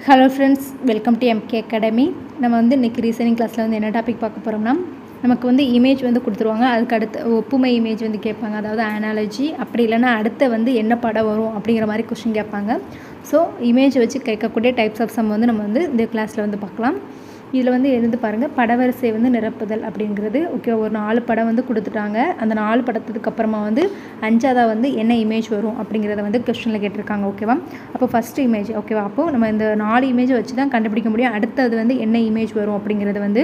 Hello friends, welcome to MK academy. நம்ம வந்து இன்றைக்கி ரீசனிங் கிளாஸில் வந்து என்ன டாபிக் பார்க்க போகிறோம்னா, நமக்கு வந்து இமேஜ் வந்து கொடுத்துருவாங்க. அதுக்கு அடுத்த ஒப்புமை இமேஜ் வந்து கேட்பாங்க, அதாவது அனாலஜி. அப்படி இல்லைன்னா அடுத்த வந்து என்ன படம் வரும் அப்படிங்கிற மாதிரி கொஸ்டின் கேட்பாங்க. ஸோ இமேஜ் வச்சு கேட்கக்கூடிய டைப்ஸ் ஆஃப் சம் வந்து நம்ம வந்து இந்த கிளாஸில் வந்து பார்க்கலாம். இதில் வந்து எழுந்து பாருங்கள், படவரிசை வந்து நிரப்புதல் அப்படிங்கிறது. ஓகே, ஒரு 4 படம் வந்து கொடுத்துட்டாங்க. அந்த 4 படத்துக்கு அப்புறமா வந்து 5ஆவதாக வந்து என்ன இமேஜ் வரும் அப்படிங்கிறத வந்து கொஸ்டினில் கேட்டிருக்காங்க. ஓகேவா? அப்போ ஃபஸ்ட்டு இமேஜ். ஓகேவா? அப்போது நம்ம இந்த 4 இமேஜை வச்சு தான் கண்டுபிடிக்க முடியும் அடுத்தது வந்து என்ன இமேஜ் வரும் அப்படிங்கிறது வந்து.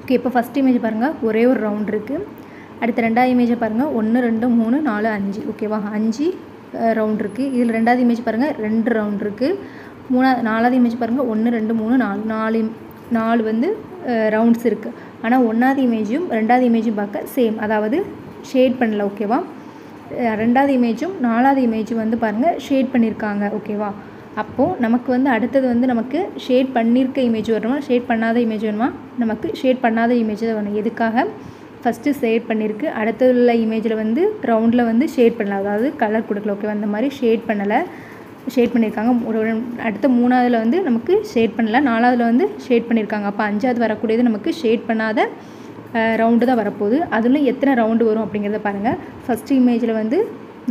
ஓகே, இப்போ ஃபஸ்ட் இமேஜ் பாருங்கள், ஒரே ஒரு ரவுண்ட் இருக்குது. அடுத்த 2வது இமேஜை பாருங்கள், 1 2 3 4 5. ஓகேவா? 5 ரவுண்ட் இருக்குது. இதில் 2வது இமேஜ் பாருங்கள், 2 ரவுண்ட் இருக்குது. 4வது இமேஜ் பாருங்கள், 1 2 3 4 வந்து ரவுண்ட்ஸ் இருக்குது. ஆனால் 1வது இமேஜும் 2வது இமேஜும் பார்க்க சேம், அதாவது ஷேட் பண்ணல. ஓகேவா? 2வது இமேஜும் 4வது இமேஜும் வந்து பாருங்கள் ஷேட் பண்ணியிருக்காங்க. ஓகேவா? அப்போது நமக்கு வந்து அடுத்தது வந்து நமக்கு ஷேட் பண்ணியிருக்க இமேஜ் வரணுமா, ஷேட் பண்ணாத இமேஜ் வேணுமா? நமக்கு ஷேட் பண்ணாத இமேஜ் தான் வேணும். எதுக்காக? ஃபஸ்ட்டு ஷேட் பண்ணியிருக்கு, அடுத்தது உள்ள இமேஜில் வந்து ரவுண்டில் வந்து ஷேட் பண்ணல, அதாவது கலர் கொடுக்கல. ஓகேவா? இந்த மாதிரி ஷேட் பண்ணலை, ஷேட் பண்ணியிருக்காங்க. அடுத்த 3ஆவதில் வந்து நமக்கு ஷேட் பண்ணல, 4ஆவதில் வந்து ஷேட் பண்ணியிருக்காங்க. அப்போ 5ஆவது வரக்கூடியது நமக்கு ஷேட் பண்ணாத ரவுண்டு தான் வரப்போகுது. அதில் எத்தனை ரவுண்டு வரும் அப்படிங்கிறத பாருங்கள். ஃபஸ்ட்டு இமேஜில் வந்து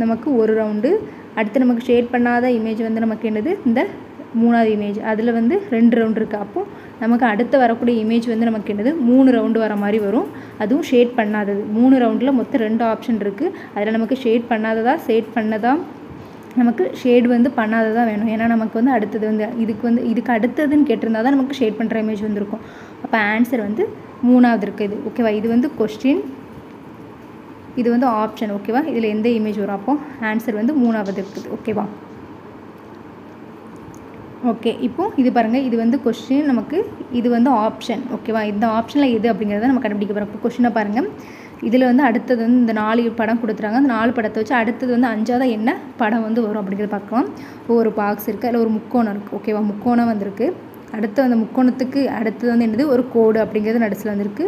நமக்கு ஒரு ரவுண்டு, அடுத்து நமக்கு ஷேட் பண்ணாத இமேஜ் வந்து நமக்கு என்னது, இந்த 3வது இமேஜ், அதில் வந்து 2 ரவுண்டு இருக்குது. அப்போது நமக்கு அடுத்து வரக்கூடிய இமேஜ் வந்து நமக்கு என்னது, 3 ரவுண்டு வர மாதிரி வரும். அதுவும் ஷேட் பண்ணாதது. 3 ரவுண்டில் மொத்தம் 2 ஆப்ஷன் இருக்குது. அதில் நமக்கு ஷேட் பண்ணாததா ஷேட் பண்ணதா, நமக்கு ஷேடு வந்து பண்ணாததான் வேணும். ஏன்னா நமக்கு வந்து அடுத்தது வந்து இதுக்கு அடுத்ததுன்னு கேட்டிருந்தா தான் நமக்கு ஷேட் பண்ணுற இமேஜ் வந்துருக்கும். அப்போ ஆன்சர் வந்து 3வது இருக்குது. ஓகேவா? இது வந்து கொஸ்டின், இது வந்து ஆப்ஷன். ஓகேவா? இதில் எந்த இமேஜ் வரும்? அப்போது ஆன்சர் வந்து 3வது இருக்குது. ஓகேவா? ஓகே, இப்போது இது பாருங்கள், இது வந்து கொஸ்டின், நமக்கு இது வந்து ஆப்ஷன். ஓகேவா? இந்த ஆப்ஷனில் எது அப்படிங்கிறத நம்ம கண்டுபிடிக்க போகிறோம். இப்போ கொஸ்டினை பாருங்கள், இதில் வந்து அடுத்தது வந்து இந்த 4 படம் கொடுத்துறாங்க. அந்த 4 படத்தை வச்சு அடுத்தது வந்து 5ஆவதாக என்ன படம் வந்து வரும் அப்படிங்கிறத பார்க்கலாம். ஒரு பாக்ஸ் இருக்குது, அதில் ஒரு முக்கோணம் இருக்குது. ஓகேவா? முக்கோணம் வந்திருக்கு. அடுத்து அந்த முக்கோணத்துக்கு அடுத்தது வந்து என்னது, ஒரு கோடு அப்படிங்கிறது நடுசில் வந்திருக்கு.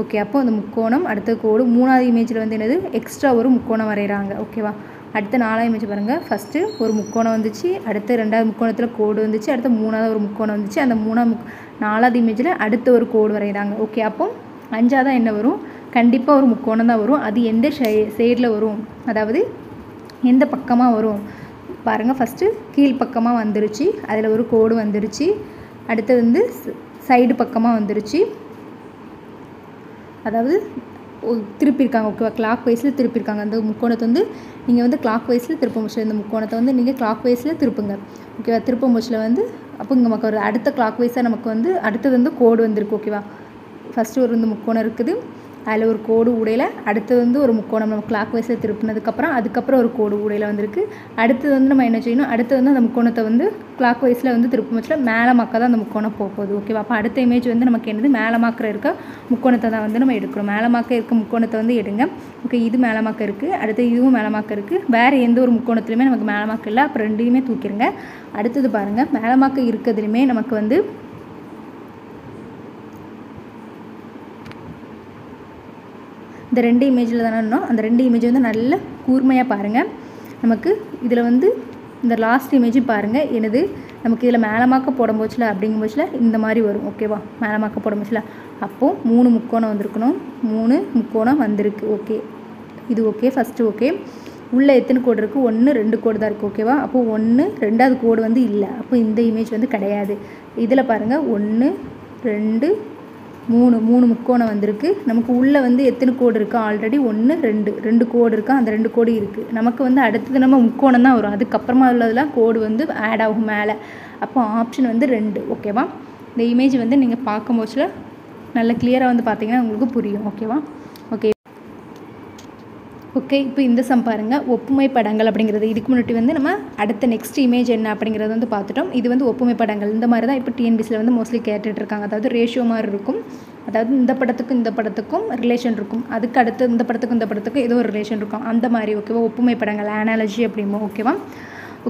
ஓகே, அப்போ அந்த முக்கோணம், அடுத்த கோடு. 3வது இமேஜில் வந்து என்னது, எக்ஸ்ட்ரா ஒரு முக்கோணம் வரைகிறாங்க. ஓகேவா? அடுத்த 4வது இமேஜ் பாருங்கள், ஃபஸ்ட்டு ஒரு முக்கோணம் வந்துச்சு, அடுத்து 2வது முக்கோணத்தில் கோடு வந்துச்சு, அடுத்து 3வது ஒரு முக்கோணம் வந்துச்சு, அந்த 4வது இமேஜில் அடுத்த ஒரு கோடு வரைகிறாங்க. ஓகே, அப்போ 5ஆவதாக என்ன வரும்? கண்டிப்பாக ஒரு முக்கோணம் தான் வரும். அது எந்த சைடில் வரும், அதாவது எந்த பக்கமாக வரும் பாருங்கள். ஃபஸ்ட்டு கீழ் பக்கமாக வந்துருச்சு, அதில் ஒரு கோடு வந்துருச்சு. அடுத்தது வந்து சைடு பக்கமாக வந்துருச்சு, அதாவது திருப்பியிருக்காங்க. ஓகேவா? கிளாக் வைஸில் திருப்பியிருக்காங்க. அந்த முக்கோணத்தை வந்து நீங்கள் வந்து கிளாக் வைஸில் திருப்ப முடிச்சு, இந்த முக்கோணத்தை வந்து நீங்கள் கிளாக் வைஸில் திருப்புங்க. ஓகேவா? திருப்ப முடிச்சில் வந்து அப்போ இங்கே நமக்கு ஒரு அடுத்த கிளாக் வைஸாக நமக்கு வந்து அடுத்தது வந்து கோடு வந்திருக்கு. ஓகேவா? ஃபஸ்ட்டு ஒரு இந்த முக்கோணம் இருக்குது, அதில் ஒரு கோடு உடையில், அடுத்தது வந்து ஒரு முக்கோணம் நம்ம கிளாக் வைஸில் திருப்பினதுக்கப்புறம் அதுக்கப்புறம் ஒரு கோடு உடையில் வந்திருக்கு. அடுத்தது வந்து நம்ம என்ன செய்யணும், அடுத்தது வந்து அந்த முக்கோணத்தை வந்து கிளாக் வைஸில் வந்து திருப்ப வச்சில் மேலே மாக்க தான் அந்த முக்கோணம் போகுது. ஓகேவா? அப்போ அடுத்த இமேஜ் வந்து நமக்கு என்னது, மேலே மாக்கிற இருக்க முக்கோணத்தை தான் வந்து நம்ம எடுக்கிறோம். மேலே மாக்க இருக்க முக்கோணத்தை வந்து எடுங்க. ஓகே, இது மேலே மாக்க இருக்குது, அடுத்து இதுவும் மேலே மாக்க இருக்குது. வேறு எந்த ஒரு முக்கோணத்துலையுமே நமக்கு மேலே மாக்க இல்லை. அப்போ 2யுமே தூக்கிடுங்க. அடுத்தது பாருங்கள், மேலே மாக்க இருக்கிறதுலையுமே நமக்கு வந்து இந்த 2 இமேஜில் தானே இருந்தோம். அந்த 2 இமேஜ் வந்து நல்ல கூர்மையாக பாருங்கள். நமக்கு இதில் வந்து இந்த லாஸ்ட் இமேஜ் பாருங்கள், என்னது நமக்கு இதில் மேலமாக்க போட போச்சில் அப்படிங்கும் போச்சில் இந்த மாதிரி வரும். ஓகேவா? மேலமாக்க போட போச்சில் அப்போது 3 முக்கோணம் வந்திருக்கணும். 3 முக்கோணம் வந்திருக்கு. ஓகே, இது ஓகே. First okay. உள்ளே எத்தனை கோடு இருக்குது? 1 2 கோடு தான் இருக்குது. ஓகேவா? அப்போது 1 2வது கோடு வந்து இல்லை. அப்போ இந்த இமேஜ் வந்து கிடையாது. இதில் பாருங்கள், 1 2 3 முக்கோணம் வந்திருக்கு. நமக்கு உள்ளே வந்து எத்தனை கோடு இருக்குது? ஆல்ரெடி 1 2 கோடு இருக்குது. அந்த 2 கோடு இருக்குது. நமக்கு வந்து அடுத்தது நம்ம முக்கோணம் தான் வரும். அதுக்கப்புறமா உள்ளதெல்லாம் கோடு வந்து ஆட் ஆகும் மேலே. அப்போ ஆப்ஷன் வந்து 2. ஓகேவா? இந்த இமேஜ் வந்து நீங்கள் பார்க்கும் போச்சில் நல்ல கிளியராக வந்து பார்த்தீங்கன்னா உங்களுக்கு புரியும். ஓகேவா? ஓகே ஓகே, இப்போ இந்த சம் பாருங்கள், ஒப்புமை படங்கள் அப்படிங்கிறது. இதுக்கு முன்னாடி வந்து நம்ம அடுத்த நெக்ஸ்ட் இமேஜ் என்ன அப்படிங்கிறத வந்து பார்த்துட்டோம். இது வந்து ஒப்புமை படங்கள். இந்த மாதிரி தான் இப்போ டிஎன்பிசியில் வந்து மோஸ்ட்லி கேட்டுட்ருக்காங்க. அதாவது ரேஷியோ மாதிரி இருக்கும், அதாவது இந்த படத்துக்கும் ரிலேஷன் இருக்கும், அதுக்கு அடுத்து இந்த படத்துக்கும் ஏதோ ஒரு ரிலேஷன் இருக்கும், அந்த மாதிரி. ஓகேவா? ஒப்புமை படங்கள், அனாலஜி அப்படிம்போம். ஓகேவா?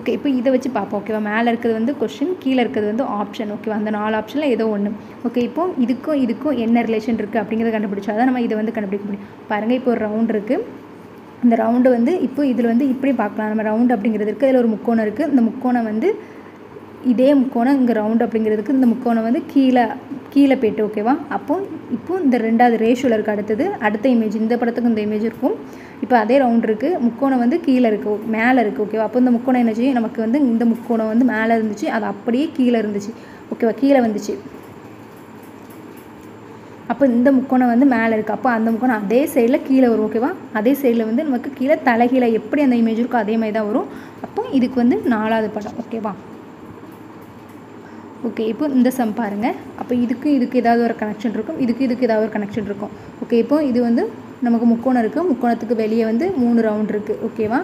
ஓகே, இப்போ இதை வச்சு பார்ப்போம். ஓகேவா? மேலே இருக்கிறது வந்து கொஸ்டின், கீழே இருக்கிறது வந்து ஆப்ஷன். ஓகேவா? அந்த 4 ஆப்ஷனில் ஏதோ ஒன்று. ஓகே, இப்போ இதுக்கும் என்ன ரிலேஷன் இருக்குது அப்படிங்கிறத கண்டுபிடிச்சா தான் நம்ம இதை வந்து கண்டுபிடிக்க முடியும். பாருங்கள், இப்போ ஒரு ரவுண்ட் இருக்குது. இந்த ரவுண்டு வந்து இப்போ இதில் வந்து இப்படி பார்க்கலாம். நம்ம ரவுண்டு அப்படிங்கிறது இருக்குது, அதில் ஒரு முக்கோணம் இருக்குது. இந்த முக்கோணம் வந்து இதே முக்கோணம் இங்கே ரவுண்டு அப்படிங்கிறதுக்கு இந்த முக்கோணம் வந்து கீழே போய்ட்டு ஓகேவா. இப்போ இந்த ரெண்டாவது ரேஷியோவில் இருக்குது. அடுத்த இமேஜ் இந்த படத்துக்கு இந்த இமேஜ் இருக்கும். இப்போ அதே ரவுண்ட் இருக்குது, முக்கோணம் வந்து கீழே இருக்குது, மேலே இருக்குது ஓகேவா. அப்போ இந்த முக்கோணம் என்ன செய்யும், நமக்கு வந்து இந்த முக்கோணம் வந்து மேலே இருந்துச்சு, அது அப்படியே கீழே இருந்துச்சு ஓகேவா, கீழே வந்துச்சு. அப்போ இந்த முக்கோணம் வந்து மேலே இருக்குது, அப்போ அந்த முக்கோணம் அதே சைடில் கீழே வரும் ஓகேவா. அதே சைடில் வந்து நமக்கு கீழே தலைகீழே எப்படி அந்த இமேஜ் இருக்கோ அதே மாதிரி தான் வரும். அப்போ இதுக்கு வந்து 4வது படம் ஓகேவா. ஓகே, இப்போ இந்த சம் பாருங்கள். அப்போ இதுக்கு ஏதாவது ஒரு கனெக்ஷன் இருக்கும், இதுக்கு ஏதாவது ஒரு கனெக்ஷன் இருக்கும் ஓகே. இப்போ இது வந்து நமக்கு முக்கோணம் இருக்குது, முக்கோணத்துக்கு வெளியே வந்து 3 ரவுண்ட் இருக்குது ஓகேவா.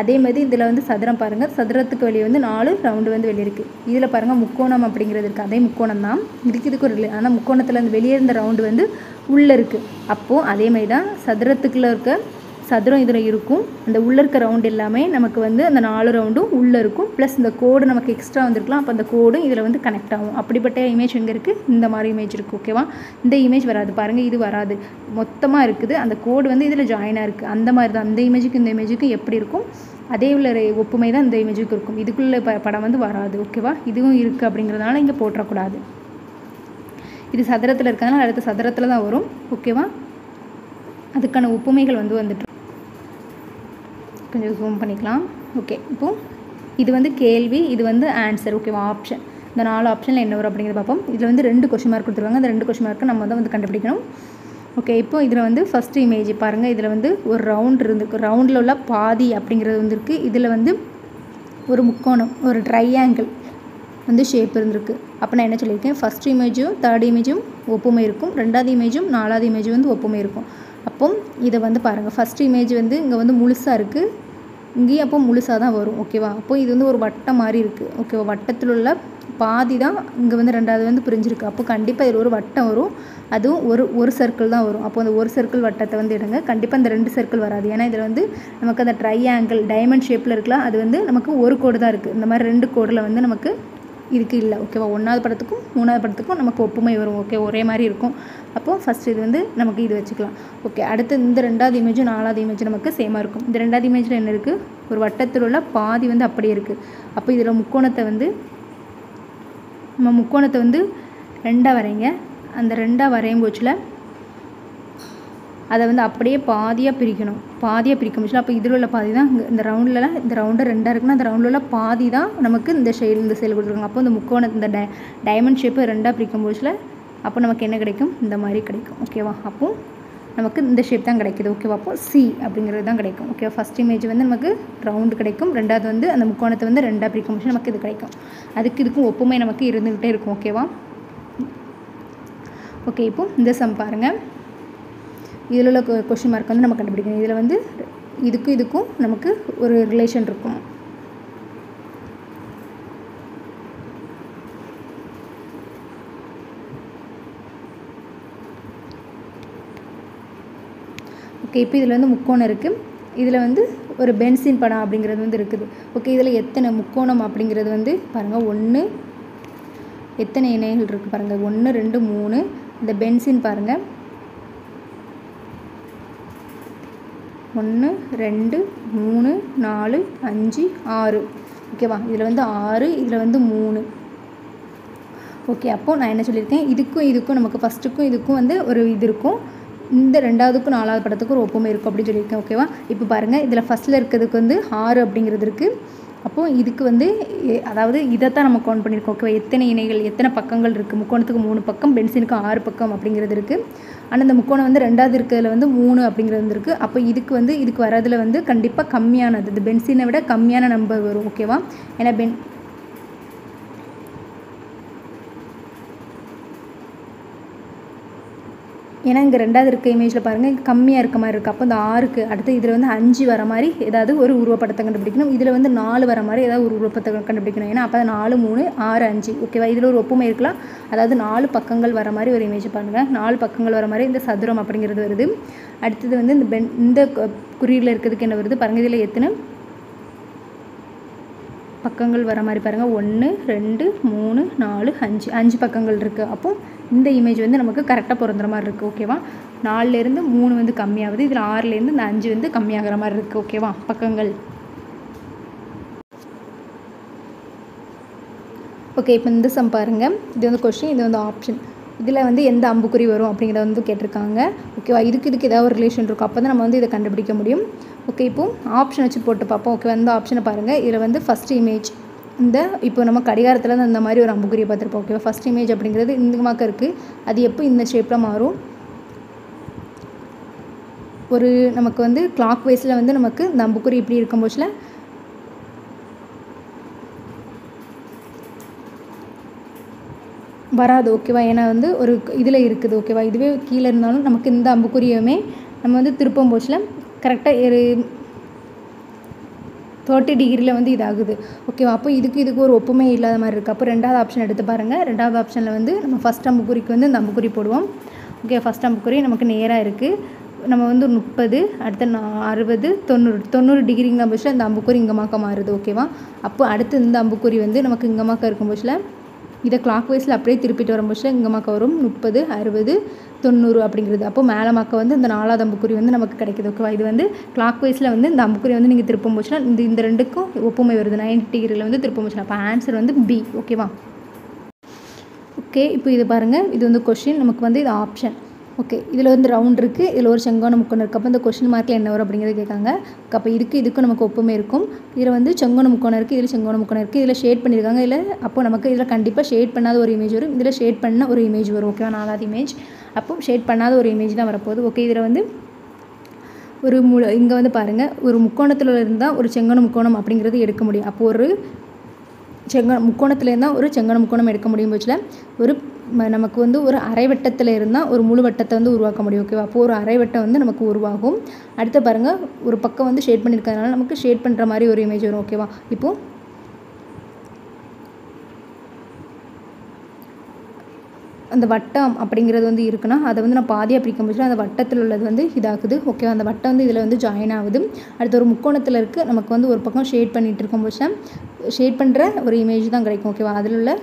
அதே மாதிரி இதில் வந்து சதுரம் பாருங்கள், சதுரத்துக்கு வெளியே வந்து 4 ரவுண்டு வந்து வெளியே இருக்குது. இதில் பாருங்கள் முக்கோணம் அப்படிங்கிறது இருக்குது, அதே முக்கோணம் தான். இதுக்கு ஒரு ஆனால் முக்கோணத்தில் அந்த வெளியே இருந்த ரவுண்டு வந்து உள்ளே இருக்குது. அப்போது அதே மாதிரி தான் சதுரத்துக்குள்ளே இருக்க சதுரம் இதில் இருக்கும். அந்த உள்ளே இருக்க ரவுண்டு எல்லாமே நமக்கு வந்து அந்த 4 ரவுண்டும் உள்ளே இருக்கும். ப்ளஸ் இந்த கோடு நமக்கு எக்ஸ்ட்ரா வந்துருக்கலாம், அப்போ அந்த கோடும் இதில் வந்து கனெக்ட் ஆகும். அப்படிப்பட்ட இமேஜ் எங்கே இருக்குது, இந்த மாதிரி இமேஜ் இருக்குது ஓகேவா. இந்த இமேஜ் வராது பாருங்கள், இது வராது, மொத்தமாக இருக்குது, அந்த கோடு வந்து இதில் ஜாயினாக இருக்குது. அந்த மாதிரி தான் அந்த இமேஜுக்கு இந்த இமேஜுக்கு எப்படி இருக்கும் அதே உள்ள ஒப்புமை தான் இந்த இமேஜுக்கு இருக்கும். இதுக்குள்ளே படம் வந்து வராது ஓகேவா. இதுவும் இருக்குது அப்படிங்கிறதுனால இங்கே போட்டுறக்கூடாது. இது சதுரத்தில் இருக்கிறதுனால அடுத்த சதுரத்தில் தான் வரும் ஓகேவா. அதுக்கான ஒப்புமைகள் வந்து வந்துட்டு கொஞ்சம் ஜூம் பண்ணிக்கலாம் ஓகே. இப்போது இது வந்து கேள்வி, இது வந்து ஆன்சர் ஓகேவா, ஆப்ஷன். இந்த 4 ஆப்ஷனில் என்ன வரும் அப்படிங்கிறத பார்ப்போம். இதில் வந்து 2 கொஸ்டின் மார்க் கொடுத்துருவாங்க, அந்த 2 கொஸ்டின் மார்க்கு நம்ம வந்து கண்டுபிடிக்கணும் ஓகே. இப்போ இதில் வந்து ஃபஸ்ட்டு இமேஜ் பாருங்கள், இதில் வந்து ஒரு ரவுண்ட் இருந்திருக்கு, ரவுண்டில் உள்ள பாதி அப்படிங்கிறது வந்து இருக்குது. இதில் வந்து ஒரு முக்கோணம், ஒரு ட்ரையாங்கிள் வந்து ஷேப் இருந்திருக்கு. அப்போ நான் என்ன சொல்லியிருக்கேன், ஃபஸ்ட் இமேஜும் தேர்ட் இமேஜும் ஒப்புமை இருக்கும், 2வது இமேஜும் 4வது இமேஜும் வந்து ஒப்புமை இருக்கும். அப்போ இதை வந்து பாருங்கள், ஃபஸ்ட் இமேஜ் வந்து இங்கே வந்து முழுசாக இருக்குது, இங்கேயும் அப்போ முழுசாக தான் வரும் ஓகேவா. அப்போது இது வந்து ஒரு வட்டம் மாதிரி இருக்குது ஓகேவா, வட்டத்தில் உள்ள பாதி தான் இங்கே வந்து 2வது வந்து பிரிஞ்சிருக்கு. அப்போ கண்டிப்பாக இதில் ஒரு வட்டம் வரும், அதுவும் ஒரு சர்க்கிள் தான் வரும். அப்போ அந்த ஒரு சர்க்கிள் வட்டத்தை வந்து எடுங்க, கண்டிப்பாக இந்த 2 சர்க்கிள் வராது. ஏன்னா இதில் வந்து நமக்கு அந்த ட்ரையாங்கிள் டைமண்ட் ஷேப்பில் இருக்கலாம், அது வந்து நமக்கு ஒரு கோடு தான் இருக்குது. இந்த மாதிரி 2 கோடில் வந்து நமக்கு இதுக்கு இல்லை ஓகேவா. 1வது படத்துக்கும் 3வது படத்துக்கும் நமக்கு ஒப்புமை வரும் ஓகே, ஒரே மாதிரி இருக்கும். அப்போது ஃபஸ்ட் இது வந்து நமக்கு இது வச்சுக்கலாம் ஓகே. அடுத்து இந்த 2வது இமேஜும் 4வது இமேஜும் நமக்கு சேமாக இருக்கும். இந்த 2வது இமேஜில் என்ன இருக்குது, ஒரு வட்டத்தில் உள்ள பாதி வந்து அப்படியே இருக்குது. அப்போ இதில் முக்கோணத்தை வந்து 2ஆக வரைங்க. அந்த 2ஆக வரையும் போச்சில் அதை வந்து அப்படியே பாதியாக பிரிக்க முடியல. அப்போ இதில் உள்ள பாதி தான் இந்த ரவுண்டு 2ஆக இருக்குன்னா அந்த ரவுண்டில் உள்ள பாதி தான் நமக்கு இந்த சைடு கொடுத்துருக்காங்க. அப்போ இந்த முக்கோணம் இந்த டைமண்ட் ஷேப்பை 2ஆக பிரிக்கும் போச்சில் அப்போ நமக்கு என்ன கிடைக்கும், இந்த மாதிரி கிடைக்கும் ஓகேவா. அப்போது நமக்கு இந்த ஷேப் தான் கிடைக்குது ஓகேவா. அப்போ சி அப்படிங்கிறது தான் கிடைக்கும் ஓகேவா. ஃபஸ்ட் இமேஜ் வந்து நமக்கு ரவுண்டு கிடைக்கும், 2வது வந்து அந்த முக்கோணத்தை வந்து 2ஆக பிரிக்கும் போது நமக்கு இது கிடைக்கும். இதுக்கும் ஒப்புமை நமக்கு இருந்துக்கிட்டே இருக்கும் ஓகேவா. ஓகே, இப்போ இந்த சம் பாருங்கள், இதில் உள்ள கொஸ்டின் மார்க் வந்து நம்ம கண்டுபிடிக்கணும். இதில் வந்து இதுக்கும் நமக்கு ஒரு ரிலேஷன் இருக்கும். ஓகே, இப்போ இதில் வந்து முக்கோணம் இருக்குது, இதில் வந்து ஒரு பென்சின் படம் அப்படிங்கிறது வந்து இருக்குது ஓகே. இதில் எத்தனை முக்கோணம் அப்படிங்கிறது வந்து பாருங்கள், 1 எத்தனை இணைகள் இருக்குது பாருங்கள், 1 2 3. இந்த பென்சின் பாருங்கள், 1 2 3 4 5 6 ஓகேவா. இதில் வந்து 6, இதில் வந்து 3 ஓகே. அப்போது நான் என்ன சொல்லியிருக்கேன், இதுக்கும் நமக்கு ஃபஸ்ட்டுக்கும் இதுக்கும் வந்து ஒரு இது இருக்கும், இந்த 2வதுக்கும் 4வது படத்துக்கும் ஒரு ஒப்புமை இருக்கும் அப்படின்னு சொல்லியிருக்கேன் ஓகேவா. இப்போ பாருங்கள், இதில் ஃபஸ்ட்டில் இருக்கிறதுக்கு வந்து 6 அப்படிங்கிறது இருக்குது. அப்போது இதுக்கு வந்து அதாவது இதைத்தான் நம்ம கவுண்ட் பண்ணியிருக்கோம் ஓகேவா. எத்தனை இணைகள் எத்தனை பக்கங்கள் இருக்குது, முக்கோணத்துக்கு 3 பக்கம், பென்சினுக்கு 6 பக்கம் அப்படிங்கிறது இருக்குது. ஆனால் இந்த முக்கோணம் வந்து 2வது இருக்கிறதுல வந்து 3 அப்படிங்கிறது வந்து இருக்குது. அப்போ இதுக்கு வரதில் வந்து கண்டிப்பாக கம்மியானது, இந்த பென்சினை விட கம்மியான நம்பர் வரும் ஓகேவா. ஏன்னா ஏன்னா இங்கே 2வது இருக்க இமேஜில் பாருங்கள் கம்மியாக இருக்க மாதிரி இருக்குது. அப்போ இந்த 6க்கு அடுத்து இதில் வந்து 5 வர மாதிரி ஏதாவது ஒரு உருவப்படத்தை கண்டுபிடிக்கணும். இதில் வந்து 4 வர மாதிரி ஏதாவது ஒரு உருவப்படத்தை கண்டுபிடிக்கணும். ஏன்னா அப்போ 4 3 6 5 ஓகேவா. இதில் ஒரு ஒப்புமை இருக்கலாம், அதாவது 4 பக்கங்கள் வர மாதிரி ஒரு இமேஜ் பாருங்கள், 4 பக்கங்கள் வர மாதிரி இந்த சதுரம் அப்படிங்கிறது வருது. அடுத்தது வந்து இந்த குறியில் இருக்கிறதுக்கு என்ன வருது பாருங்கள், இதில் எத்தனை பக்கங்கள் வர மாதிரி பாருங்கள், 1 2 3 4 5 பக்கங்கள் இருக்குது. அப்போது இந்த இமேஜ் வந்து நமக்கு கரெக்டாக பொருந்துற மாதிரி இருக்குது ஓகேவா. 4லேருந்து 3 வந்து கம்மியாகுது, இதில் 6லேருந்து இந்த 5 வந்து கம்மியாகிற மாதிரி இருக்குது ஓகேவா பக்கங்கள். ஓகே, இப்போ இந்த சம் பாருங்கள். இது வந்து கொஸ்டின், இது வந்து ஆப்ஷன். இதில் வந்து எந்த அம்புக்குறி வரும் அப்படிங்கிறத வந்து கேட்டிருக்காங்க. ஓகேவா, இதுக்கு ஏதாவது ஒரு ரிலேஷன் இருக்கும், அப்போ தான் நம்ம வந்து இதை கண்டுபிடிக்க முடியும். ஓகே, இப்போது ஆப்ஷன் வச்சு போட்டு பார்ப்போம். ஓகே, அந்த ஆப்ஷனை பாருங்கள். இதில் வந்து ஃபஸ்ட் இமேஜ் இந்த இப்போ நம்ம கடிகாரத்தில் தான் இந்த மாதிரி ஒரு அம்புக்குறியை பார்த்துருப்போம். ஓகேவா, ஃபஸ்ட் இமேஜ் அப்படிங்கிறது இந்த மாக்க இருக்குது. அது எப்போ இந்த ஷேப்பில் மாறும், ஒரு நமக்கு வந்து கிளாக் வைஸில் வந்து நமக்கு இந்த அம்புக்குறி இப்படி இருக்கும் போச்சில் வராது. ஓகேவா, ஏன்னா வந்து ஒரு இதில் இருக்குது. ஓகேவா, இதுவே கீழே இருந்தாலும் நமக்கு இந்த அம்புக்குறியுமே நம்ம வந்து திருப்பும் போச்சில் கரெக்டாக ஒரு 30 டிகிரியில் வந்து இதாகுது. ஓகேவா, அப்போ இதுக்கு ஒரு ஒப்புமை இல்லாத மாதிரி இருக்குது. அப்போ ரெண்டாவது ஆப்ஷன் எடுத்து பாருங்கள். ரெண்டாவது ஆப்ஷனில் வந்து நம்ம ஃபஸ்ட் அம்புக்குறிக்கு வந்து இந்த அம்புக்குறி போடுவோம். ஓகே, ஃபஸ்ட் அம்புக்குறி நமக்கு நேராக இருக்குது. நம்ம வந்து 30, அடுத்து 60, 90 டிகிரிங்கிற போச்சில் இந்த அம்புக்குறி இங்கமாக்க மாறுது. ஓகேவா, அப்போ அடுத்து இந்த அம்புக்குறி வந்து நமக்கு இங்கமாக்க இருக்கும் போச்சில் இதை கிளாக் வைஸில் அப்படியே திருப்பிட்டு வரும் போச்சில் இங்கமாக்க வரும் 30, 60, 90 அப்படிங்கிறது. அப்போ மேலே மாக்க வந்து இந்த 4வது அம்புக்குறி வந்து நமக்கு கிடைக்குது. ஓகேவா, இது வந்து கிளாக் வைஸில் வந்து இந்த அம்புக்குறி வந்து நீங்கள் திருப்பும் போச்சுன்னா இந்த ரெண்டுக்கும் ஒப்புமை வருது. 90 டிகிரியில் வந்து திருப்பும் போச்சுன்னா அப்போ ஆன்சர் வந்து பி. ஓகேவா, ஓகே, இப்போ இது பாருங்கள். இது வந்து கொஷின், நமக்கு வந்து இது ஆப்ஷன். ஓகே, இதில் வந்து ரவுண்ட் இருக்குது, இதில் ஒரு செங்கோண முக்கோணம் இருக்குது. அப்போ இந்த கொஸ்டின் மார்க்கில் என்ன வரும் அப்படிங்கிறது கேட்காங்க. அப்போ இதுக்கும் நமக்கு ஒப்புமை இருக்கும். இதில் வந்து செங்கோண முக்கோணம் இருக்குது, இதில் செங்கோண முக்கோணம் இருக்குது, இதில் ஷேட் பண்ணியிருக்காங்க. இதில் அப்போ நமக்கு இதில் கண்டிப்பாக ஷேட் பண்ணாத ஒரு இமேஜ் வரும், இதில் ஷேட் பண்ண ஒரு இமேஜ் வரும். ஓகேவா, 4வது இமேஜ். அப்போ ஷேட் பண்ணாத ஒரு இமேஜ் தான் வரப்போகுது. ஓகே, இதில் வந்து ஒரு இங்கே வந்து பாருங்கள், ஒரு முக்கோணத்தில் இருந்தால் ஒரு செங்கோண முக்கோணம் அப்படிங்கிறது எடுக்க முடியும். அப்போ ஒரு முக்கோணத்தில் இருந்தால் ஒரு செங்கோண முக்கோணம் எடுக்க முடியும் போச்சில் ஒரு நமக்கு வந்து ஒரு அரை வட்டத்தில் இருந்தால் ஒரு முழு வட்டத்தை வந்து உருவாக்க முடியும். ஓகேவா, அப்போது ஒரு அரை வட்டம் வந்து நமக்கு உருவாகும். அடுத்து பாருங்கள், ஒரு பக்கம் வந்து ஷேட் பண்ணியிருக்கிறதுனால நமக்கு ஷேட் பண்ணுற மாதிரி ஒரு இமேஜ் வரும். ஓகேவா, இப்போது அந்த வட்டம் அப்படிங்கிறது வந்து இருக்குன்னா அதை வந்து நான் பாதியாக பிரிக்கும் போது அந்த வட்டத்தில் உள்ளது வந்து இதாகுது. ஓகேவா, அந்த வட்டம் வந்து இதில் வந்து ஜாயின் ஆகுது. அடுத்து ஒரு முக்கோணத்தில் இருக்குது, நமக்கு வந்து ஒரு பக்கம் ஷேட் பண்ணிகிட்டு இருக்கும் போது ஷேட் பண்ணுற ஒரு இமேஜ் தான் கிடைக்கும். ஓகேவா, அதில் உள்ள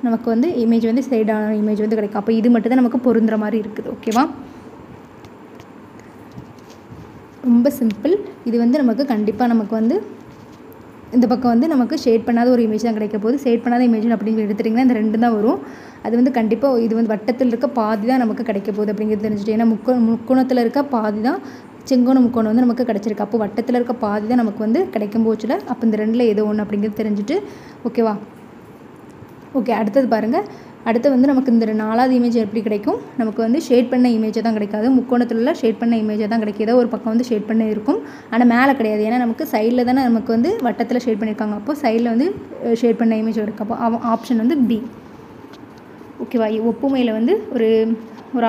நமக்கு வந்து இமேஜ் வந்து சைடான இமேஜ் வந்து கிடைக்கும். அப்போ இது மட்டும் தான் நமக்கு பொருந்துற மாதிரி இருக்குது. ஓகேவா, ரொம்ப சிம்பிள். இது வந்து நமக்கு கண்டிப்பாக நமக்கு வந்து இந்த பக்கம் வந்து நமக்கு ஷேட் பண்ணாத ஒரு இமேஜ் தான் கிடைக்க போகுது. ஷேட் பண்ணாத இமேஜ் அப்படின்னு எடுத்துட்டிங்கன்னா இந்த ரெண்டு தான் வரும். அது வந்து கண்டிப்பாக இது வந்து வட்டத்தில் இருக்க பாதி தான் நமக்கு கிடைக்க போகுது அப்படிங்கிறது தெரிஞ்சுட்டு, ஏன்னா முக்கோணத்தில் இருக்க பாதி தான் செங்கோண முக்கோணம் வந்து நமக்கு கிடச்சிருக்கு. அப்போ வட்டத்தில் இருக்க பாதி தான் நமக்கு வந்து கிடைக்கும் போச்சுல, அப்போ இந்த ரெண்டில் ஏதோ ஒன்று அப்படிங்கிறது தெரிஞ்சுட்டு. ஓகேவா, ஓகே, அடுத்தது பாருங்கள். அடுத்து வந்து நமக்கு இந்த 4வது இமேஜ் எப்படி கிடைக்கும், நமக்கு வந்து ஷேட் பண்ண இமேஜை தான் கிடைக்காது. முக்கோணத்தில் உள்ள ஷேட் பண்ண இமேஜை தான் கிடைக்கிது. ஒரு பக்கம் வந்து ஷேட் பண்ண இருக்கும், ஆனால் மேலே கிடையாது. ஏன்னா நமக்கு சைடில் தானே நமக்கு வந்து வட்டத்தில் ஷேட் பண்ணியிருக்காங்க. அப்போ சைடில் வந்து ஷேட் பண்ண இமேஜ் இருக்குது. அப்போ ஆப்ஷன் வந்து பி. ஓகேவா, ஒப்புமையில் வந்து ஒரு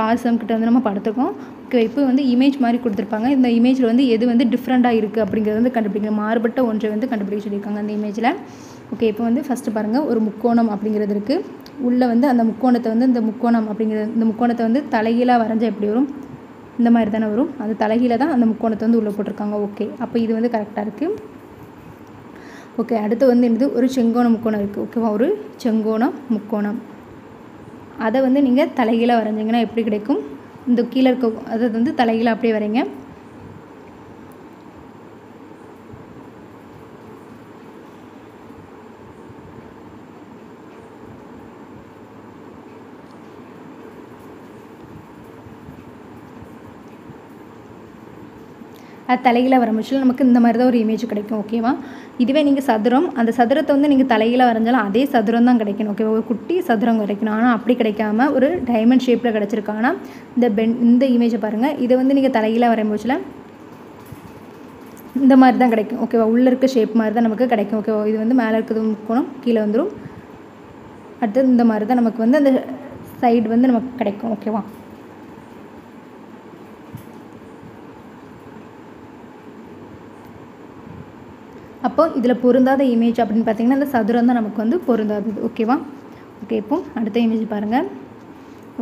6 சம் கிட்ட வந்து நம்ம படுத்துருக்கோம். ஓகே, இப்போ வந்து இமேஜ் மாதிரி கொடுத்துருப்பாங்க. இந்த இமேஜில் வந்து எது வந்து டிஃப்ரெண்ட்டாக இருக்குது அப்படிங்கிறது வந்து கண்டுபிடிக்கணும். மாறுபட்ட ஒன்றை வந்து கண்டுபிடிக்க சொல்லியிருக்காங்க அந்த இமேஜில். ஓகே, இப்போ வந்து ஃபஸ்ட்டு பாருங்கள், ஒரு முக்கோணம் அப்படிங்கிறது இருக்குது. உள்ளே வந்து அந்த முக்கோணத்தை வந்து இந்த முக்கோணத்தை வந்து தலைகீழாக வரைஞ்சால் எப்படி வரும், இந்த மாதிரி தானே வரும். அது தலைகீழ தான் அந்த முக்கோணத்தை வந்து உள்ளே போட்டிருக்காங்க. ஓகே, அப்போ இது வந்து கரெக்டாக இருக்குது. ஓகே, அடுத்து வந்து என்னது, ஒரு செங்கோண முக்கோணம் இருக்குது. ஓகேவா, ஒரு செங்கோண முக்கோணம். அதை வந்து நீங்கள் தலைகீழாக வரைஞ்சிங்கன்னா எப்படி கிடைக்கும், இந்த கீழே இருக்க அதை வந்து தலைகீழாக அப்படியே வரைங்க. அது தலைகீழாக வரம்பிச்சுல நமக்கு இந்த மாதிரி தான் ஒரு இமேஜ் கிடைக்கும். ஓகேவா, இதுவே நீங்கள் சதுரம், அந்த சதுரத்தை வந்து நீங்கள் தலைகீழாக வரைஞ்சாலும் அதே சதுரம் தான் கிடைக்கணும். ஓகேவா, ஒரு குட்டி சதுரம் கிடைக்கணும். ஆனால் அப்படி கிடைக்காம ஒரு டைமண்ட் ஷேப்பில் கிடச்சிருக்காங்கன்னா இந்த இமேஜை பாருங்கள். இதை வந்து நீங்கள் தலைகீழாக வரையும்போதுல இந்த மாதிரி தான் கிடைக்கும். ஓகேவா, உள்ளே இருக்க ஷேப் மாதிரி தான் நமக்கு கிடைக்கும். ஓகேவா, இது வந்து மேலே இருக்கிறது முக்கோணம், கீழே வந்துடும். அடுத்தது இந்த மாதிரி தான் நமக்கு வந்து அந்த சைடு வந்து நமக்கு கிடைக்கும். ஓகேவா, அப்போ இதில் பொருந்தாத இமேஜ் அப்படின்னு பார்த்தீங்கன்னா இந்த சதுரம் தான் நமக்கு வந்து பொருந்தாதது. ஓகேவா, ஓகே, இப்போ அடுத்த இமேஜ் பாருங்கள்.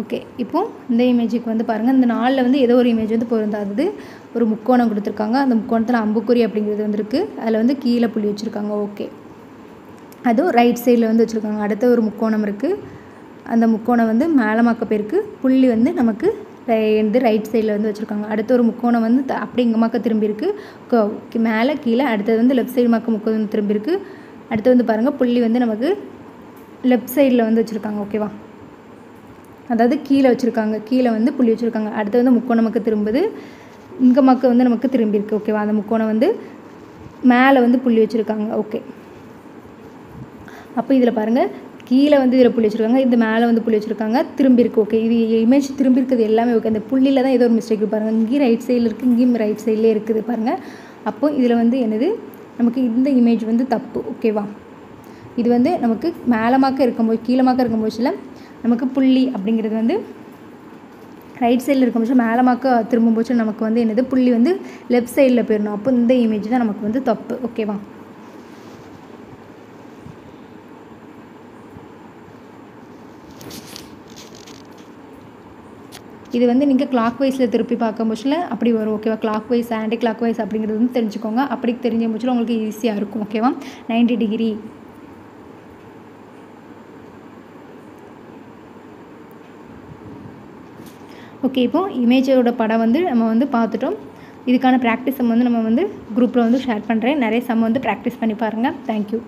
ஓகே, இப்போது இந்த இமேஜுக்கு வந்து பாருங்கள், இந்த 4ல் வந்து ஏதோ ஒரு இமேஜ் வந்து பொருந்தாதது. ஒரு முக்கோணம் கொடுத்துருக்காங்க, அந்த முக்கோணத்தில் அம்புக்குறி அப்படிங்கிறது வந்துருக்கு. அதில் வந்து கீழே புள்ளி வச்சுருக்காங்க. ஓகே, அதுவும் ரைட் சைடில் வந்து வச்சுருக்காங்க. அடுத்த ஒரு முக்கோணம் இருக்குது, அந்த முக்கோணம் வந்து மேலே மாக்க போயிருக்கு. புள்ளி வந்து நமக்கு ரைட் சைடில் வந்து வச்சுருக்காங்க. அடுத்த ஒரு முக்கோணம் வந்து அப்படி இங்கே மாக்க திரும்பியிருக்கு, மேலே கீழே. அடுத்தது வந்து லெஃப்ட் சைடு மாக்க முக்கோணம் திரும்பியிருக்கு. அடுத்து வந்து பாருங்கள், புள்ளி வந்து நமக்கு லெஃப்ட் சைடில் வந்து வச்சுருக்காங்க. ஓகேவா, அதாவது கீழே வச்சுருக்காங்க, கீழே வந்து புள்ளி வச்சுருக்காங்க. அடுத்து வந்து முக்கோணம் நமக்கு திரும்புது, இங்கே மக்கள் வந்து நமக்கு திரும்பியிருக்கு. ஓகேவா, அந்த முக்கோணம் வந்து மேலே வந்து புள்ளி வச்சுருக்காங்க. ஓகே, அப்போ இதில் பாருங்கள், கீழே வந்து இதில் புள்ளி வச்சுருக்காங்க, இது மேலே வந்து புள்ளி வச்சுருக்காங்க, திரும்பியிருக்கு. ஓகே, இது இமேஜ் திரும்பி இருக்கிறது எல்லாமே ஓகே. அந்த புள்ளியில் தான் ஏதோ ஒரு மிஸ்டேக் பாருங்கள், இங்கேயும் ரைட் சைடில் இருக்குது, இங்கேயும் ரைட் சைட்லேயே இருக்குது பாருங்கள். அப்போது இதில் வந்து என்னது, நமக்கு இந்த இமேஜ் வந்து தப்பு. ஓகேவா, இது வந்து நமக்கு மேலமாக்க இருக்கும்போது கீழமாக்க இருக்கும்போதுல நமக்கு புள்ளி அப்படிங்கிறது வந்து ரைட் சைடில் இருக்கும்போது மேலமாக்க திரும்பும்போது நமக்கு வந்து என்னது புள்ளி வந்து லெஃப்ட் சைடில் போயிடணும். அப்போ இந்த இமேஜ் தான் நமக்கு வந்து தப்பு. ஓகேவா, இது வந்து நீங்கள் கிளாக் வைஸில் திருப்பி பார்க்கும்போதுல அப்படி வரும். ஓகேவா, clockwise anticlockwise அப்படிங்கிறது வந்து தெரிஞ்சுக்கோங்க. அப்படி தெரிஞ்ச போச்சுல உங்களுக்கு ஈஸியாக இருக்கும். ஓகேவா, 90 டிகிரி. ஓகே, இப்போது இமேஜோட படம் வந்து நம்ம வந்து பார்த்துட்டோம். இதுக்கான ப்ராக்டிஸ் சம் வந்து நம்ம வந்து குரூப்பில் வந்து ஷேர் பண்ணுறேன். நிறைய சம் வந்து ப்ராக்டிஸ் பண்ணி பாருங்கள். தேங்க்யூ.